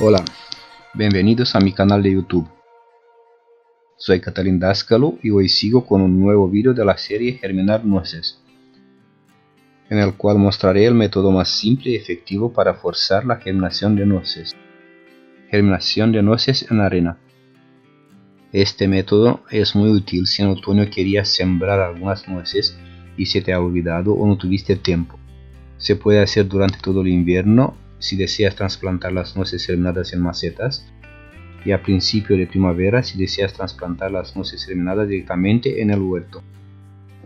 Hola, bienvenidos a mi canal de YouTube. Soy Catalín Dascalo y hoy sigo con un nuevo vídeo de la serie Germinar Nueces, en el cual mostraré el método más simple y efectivo para forzar la germinación de nueces. Germinación de nueces en arena. Este método es muy útil si en otoño querías sembrar algunas nueces y se te ha olvidado o no tuviste tiempo. Se puede hacer durante todo el invierno si deseas trasplantar las nueces germinadas en macetas, y a principio de primavera si deseas trasplantar las nueces germinadas directamente en el huerto.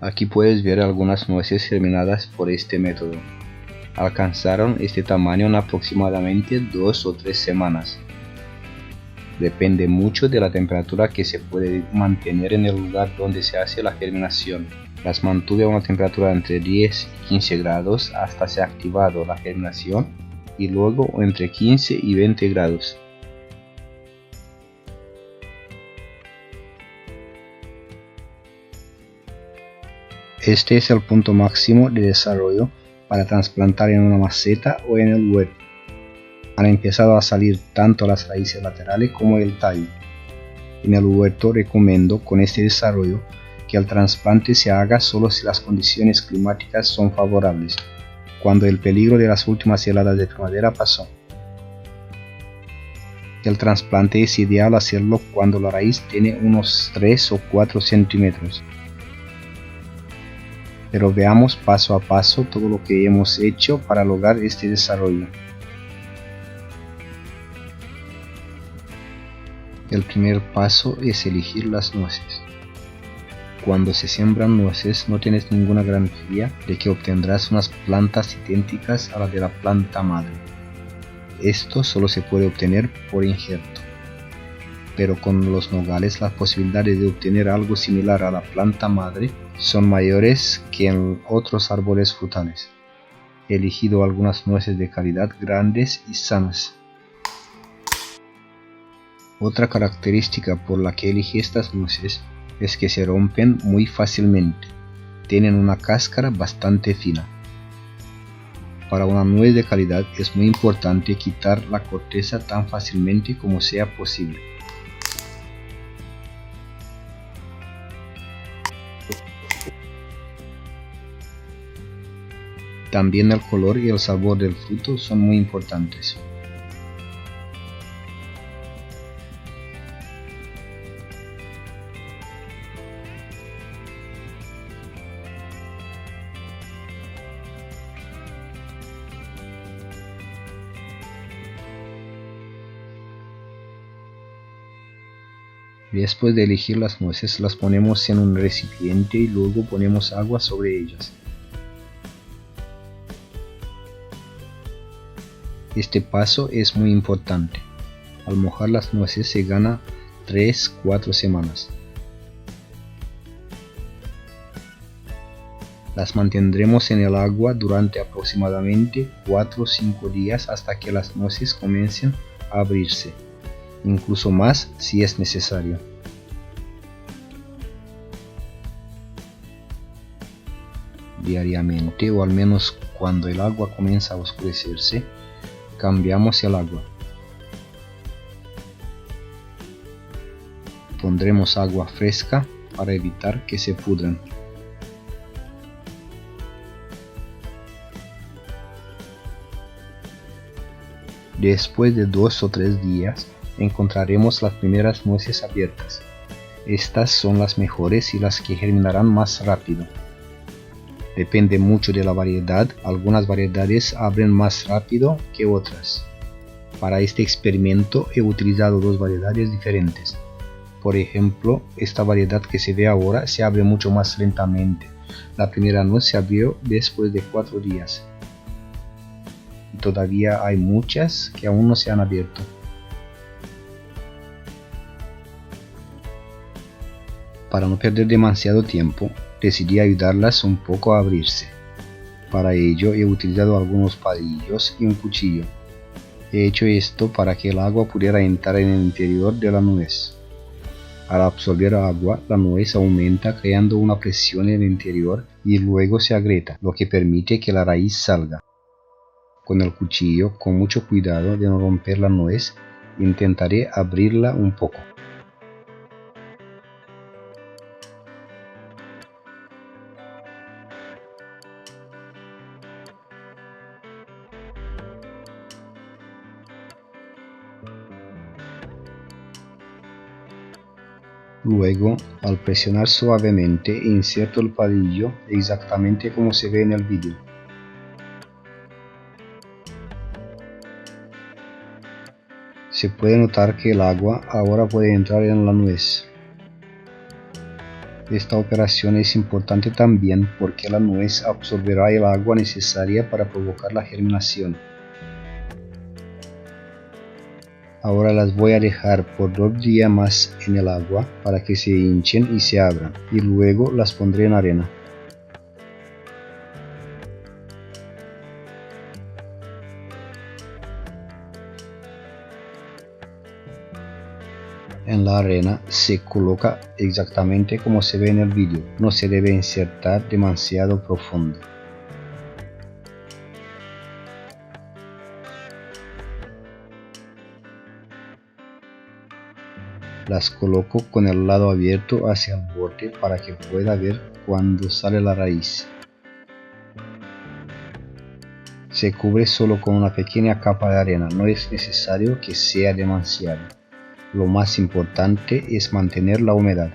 Aquí puedes ver algunas nueces germinadas por este método. Alcanzaron este tamaño en aproximadamente 2 o 3 semanas. Depende mucho de la temperatura que se puede mantener en el lugar donde se hace la germinación. Las mantuve a una temperatura entre 10 y 15 grados hasta se ha activado la germinación y luego entre 15 y 20 grados. Este es el punto máximo de desarrollo para trasplantar en una maceta o en el huerto. Han empezado a salir tanto las raíces laterales como el tallo. En el huerto recomiendo con este desarrollo que el trasplante se haga solo si las condiciones climáticas son favorables, cuando el peligro de las últimas heladas de primavera pasó. El trasplante es ideal hacerlo cuando la raíz tiene unos 3 o 4 centímetros. Pero veamos paso a paso todo lo que hemos hecho para lograr este desarrollo. El primer paso es elegir las nueces. Cuando se siembran nueces no tienes ninguna garantía de que obtendrás unas plantas idénticas a las de la planta madre. Esto solo se puede obtener por injerto. Pero con los nogales las posibilidades de obtener algo similar a la planta madre son mayores que en otros árboles frutales. He elegido algunas nueces de calidad grandes y sanas. Otra característica por la que elegí estas nueces es que se rompen muy fácilmente. Tienen una cáscara bastante fina. Para una nuez de calidad es muy importante quitar la corteza tan fácilmente como sea posible. También el color y el sabor del fruto son muy importantes. Después de elegir las nueces, las ponemos en un recipiente y luego ponemos agua sobre ellas. Este paso es muy importante. Al mojar las nueces se gana 3-4 semanas. Las mantendremos en el agua durante aproximadamente 4 o 5 días hasta que las nueces comiencen a abrirse, incluso más si es necesario. Diariamente, o al menos cuando el agua comienza a oscurecerse, cambiamos el agua. Pondremos agua fresca para evitar que se pudran. Después de 2 o 3 días encontraremos las primeras nueces abiertas. Estas son las mejores y las que germinarán más rápido. Depende mucho de la variedad, algunas variedades abren más rápido que otras. Para este experimento he utilizado 2 variedades diferentes. Por ejemplo, esta variedad que se ve ahora se abre mucho más lentamente. La primera nuez se abrió después de 4 días. Y todavía hay muchas que aún no se han abierto. Para no perder demasiado tiempo, decidí ayudarlas un poco a abrirse. Para ello he utilizado algunos palillos y un cuchillo. He hecho esto para que el agua pudiera entrar en el interior de la nuez. Al absorber agua, la nuez aumenta creando una presión en el interior y luego se agrieta, lo que permite que la raíz salga. Con el cuchillo, con mucho cuidado de no romper la nuez, intentaré abrirla un poco. Luego, al presionar suavemente, inserto el palillo exactamente como se ve en el vídeo. Se puede notar que el agua ahora puede entrar en la nuez. Esta operación es importante también porque la nuez absorberá el agua necesaria para provocar la germinación. Ahora las voy a dejar por 2 días más en el agua para que se hinchen y se abran, y luego las pondré en arena. En la arena se coloca exactamente como se ve en el vídeo, no se debe insertar demasiado profundo. Las coloco con el lado abierto hacia el borde para que pueda ver cuando sale la raíz. Se cubre solo con una pequeña capa de arena, no es necesario que sea demasiado. Lo más importante es mantener la humedad.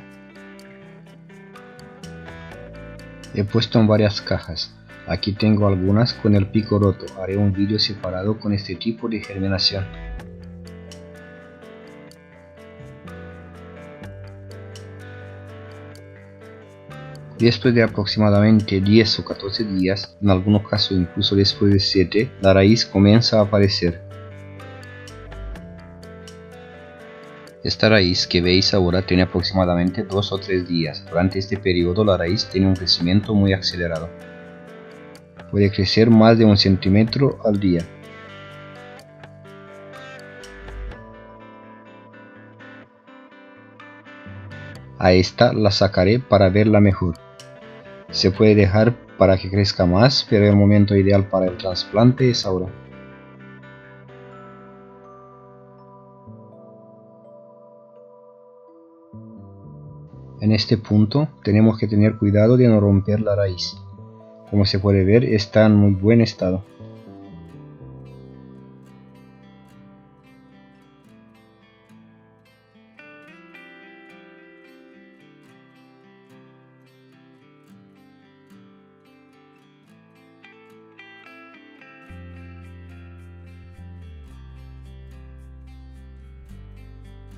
He puesto en varias cajas. Aquí tengo algunas con el pico roto. Haré un vídeo separado con este tipo de germinación. Después de aproximadamente 10 o 14 días, en algunos casos incluso después de 7, la raíz comienza a aparecer. Esta raíz que veis ahora tiene aproximadamente 2 o 3 días. Durante este periodo la raíz tiene un crecimiento muy acelerado. Puede crecer más de 1 centímetro al día. A esta la sacaré para verla mejor. Se puede dejar para que crezca más, pero el momento ideal para el trasplante es ahora. En este punto tenemos que tener cuidado de no romper la raíz. Como se puede ver, está en muy buen estado.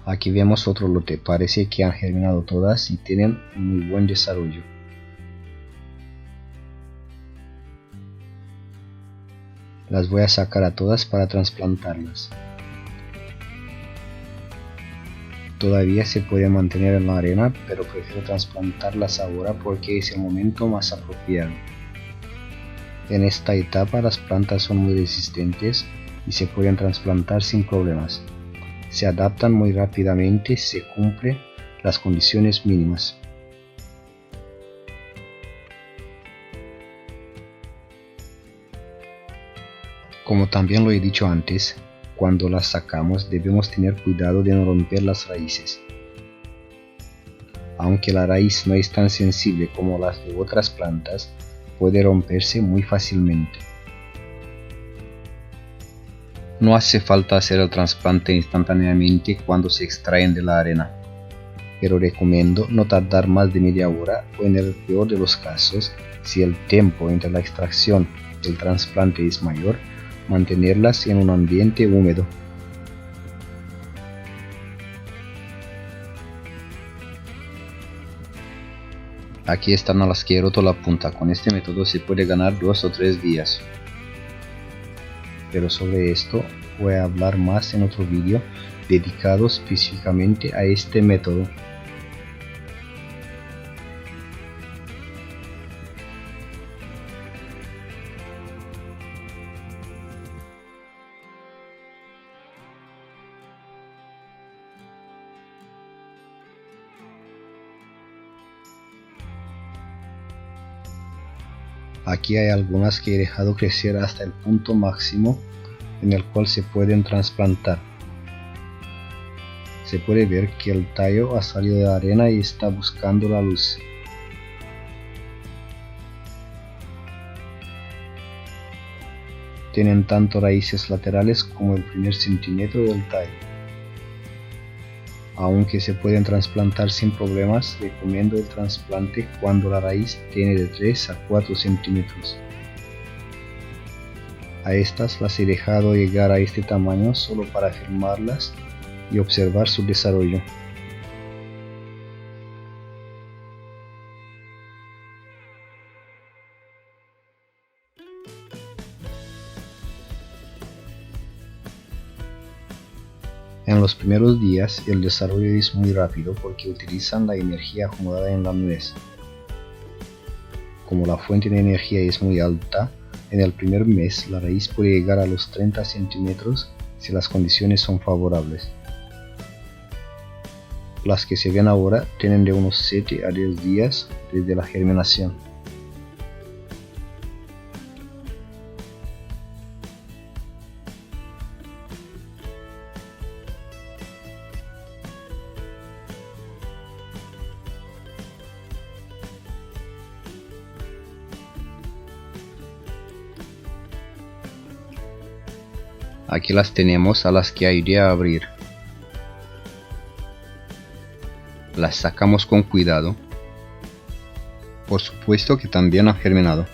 Aquí vemos otro lote, parece que han germinado todas y tienen un muy buen desarrollo. Las voy a sacar a todas para trasplantarlas. Todavía se puede mantener en la arena, pero prefiero trasplantarlas ahora porque es el momento más apropiado. En esta etapa las plantas son muy resistentes y se pueden trasplantar sin problemas. Se adaptan muy rápidamente si se cumplen las condiciones mínimas. Como también lo he dicho antes, cuando las sacamos debemos tener cuidado de no romper las raíces. Aunque la raíz no es tan sensible como las de otras plantas, puede romperse muy fácilmente. No hace falta hacer el trasplante instantáneamente cuando se extraen de la arena, pero recomiendo no tardar más de media hora o en el peor de los casos, si el tiempo entre la extracción y el trasplante es mayor, mantenerlas en un ambiente húmedo. Aquí están a las que he roto la punta. Con este método se puede ganar 2 o 3 días. Pero sobre esto voy a hablar más en otro vídeo dedicado específicamente a este método. Aquí hay algunas que he dejado crecer hasta el punto máximo en el cual se pueden trasplantar. Se puede ver que el tallo ha salido de la arena y está buscando la luz. Tienen tanto raíces laterales como el primer centímetro del tallo. Aunque se pueden trasplantar sin problemas, recomiendo el trasplante cuando la raíz tiene de 3 a 4 centímetros. A estas las he dejado llegar a este tamaño solo para firmarlas y observar su desarrollo. En los primeros días el desarrollo es muy rápido porque utilizan la energía acumulada en la nuez. Como la fuente de energía es muy alta, en el primer mes la raíz puede llegar a los 30 centímetros si las condiciones son favorables. Las que se ven ahora tienen de unos 7 a 10 días desde la germinación. Aquí las tenemos a las que ayudé a abrir. Las sacamos con cuidado. Por supuesto que también han germinado.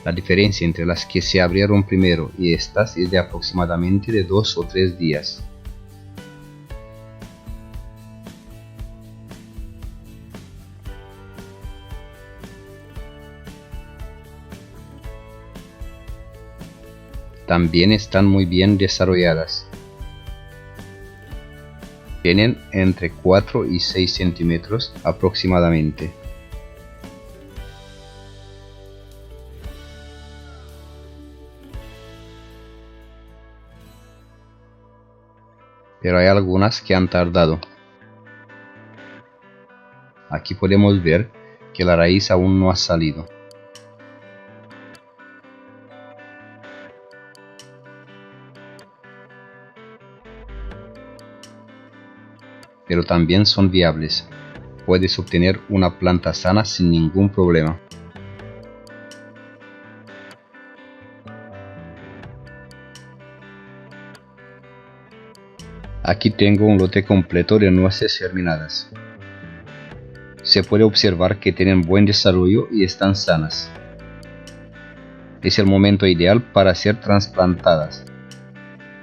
La diferencia entre las que se abrieron primero y estas es de aproximadamente de 2 o 3 días. También están muy bien desarrolladas. Tienen entre 4 y 6 centímetros aproximadamente. Pero hay algunas que han tardado. Aquí podemos ver que la raíz aún no ha salido. Pero también son viables. Puedes obtener una planta sana sin ningún problema. Aquí tengo un lote completo de nueces germinadas. Se puede observar que tienen buen desarrollo y están sanas. Es el momento ideal para ser trasplantadas.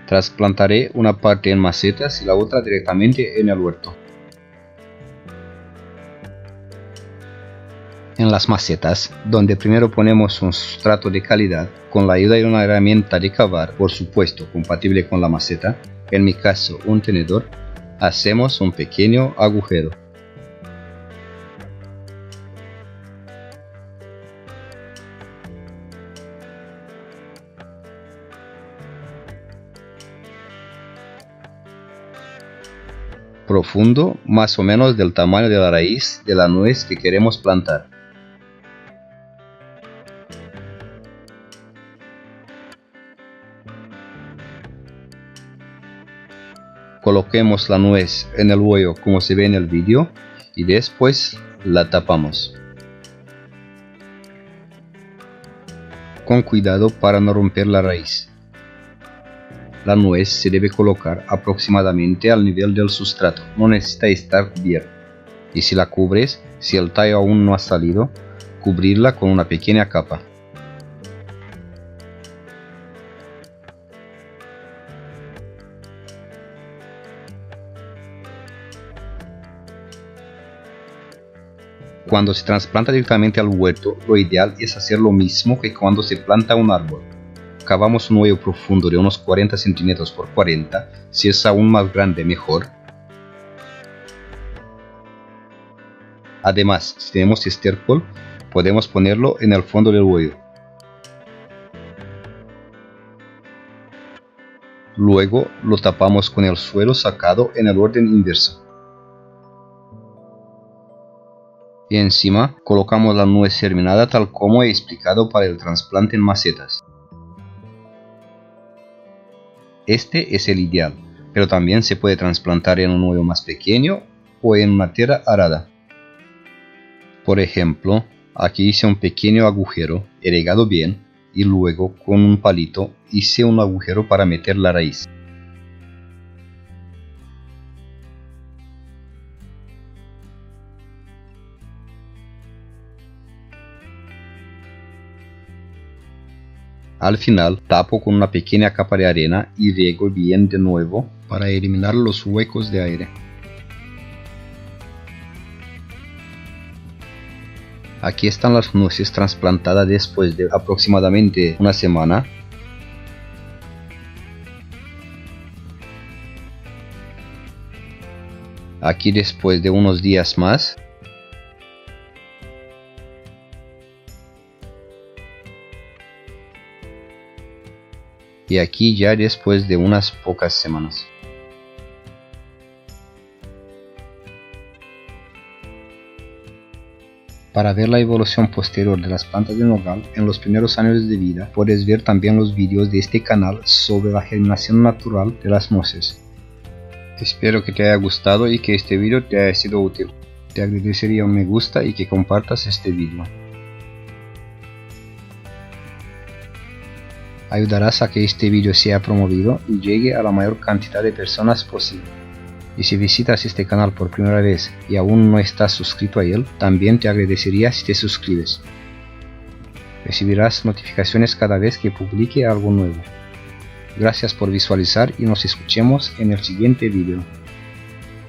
Trasplantaré una parte en macetas y la otra directamente en el huerto. En las macetas, donde primero ponemos un sustrato de calidad con la ayuda de una herramienta de cavar, por supuesto compatible con la maceta, en mi caso un tenedor, hacemos un pequeño agujero. Profundo, más o menos del tamaño de la raíz de la nuez que queremos plantar. Coloquemos la nuez en el hoyo como se ve en el vídeo y después la tapamos. Con cuidado para no romper la raíz. La nuez se debe colocar aproximadamente al nivel del sustrato, no necesita estar cubierta. Y si la cubres, si el tallo aún no ha salido, cubrirla con una pequeña capa. Cuando se trasplanta directamente al huerto, lo ideal es hacer lo mismo que cuando se planta un árbol. Cavamos un hoyo profundo de unos 40 centímetros por 40, si es aún más grande mejor. Además, si tenemos estiércol, podemos ponerlo en el fondo del hoyo. Luego lo tapamos con el suelo sacado en el orden inverso. Y encima colocamos la nuez germinada tal como he explicado para el trasplante en macetas. Este es el ideal, pero también se puede trasplantar en un hoyo más pequeño o en una tierra arada. Por ejemplo, aquí hice un pequeño agujero irrigado bien y luego con un palito hice un agujero para meter la raíz. Al final tapo con una pequeña capa de arena y riego bien de nuevo para eliminar los huecos de aire. Aquí están las nueces trasplantadas después de aproximadamente una semana. Aquí después de unos días más. Y aquí ya después de unas pocas semanas. Para ver la evolución posterior de las plantas de nogal en los primeros años de vida, puedes ver también los vídeos de este canal sobre la germinación natural de las nueces. Espero que te haya gustado y que este vídeo te haya sido útil. Te agradecería un me gusta y que compartas este vídeo. Ayudarás a que este vídeo sea promovido y llegue a la mayor cantidad de personas posible. Y si visitas este canal por primera vez y aún no estás suscrito a él, también te agradecería si te suscribes. Recibirás notificaciones cada vez que publique algo nuevo. Gracias por visualizar y nos escuchemos en el siguiente vídeo.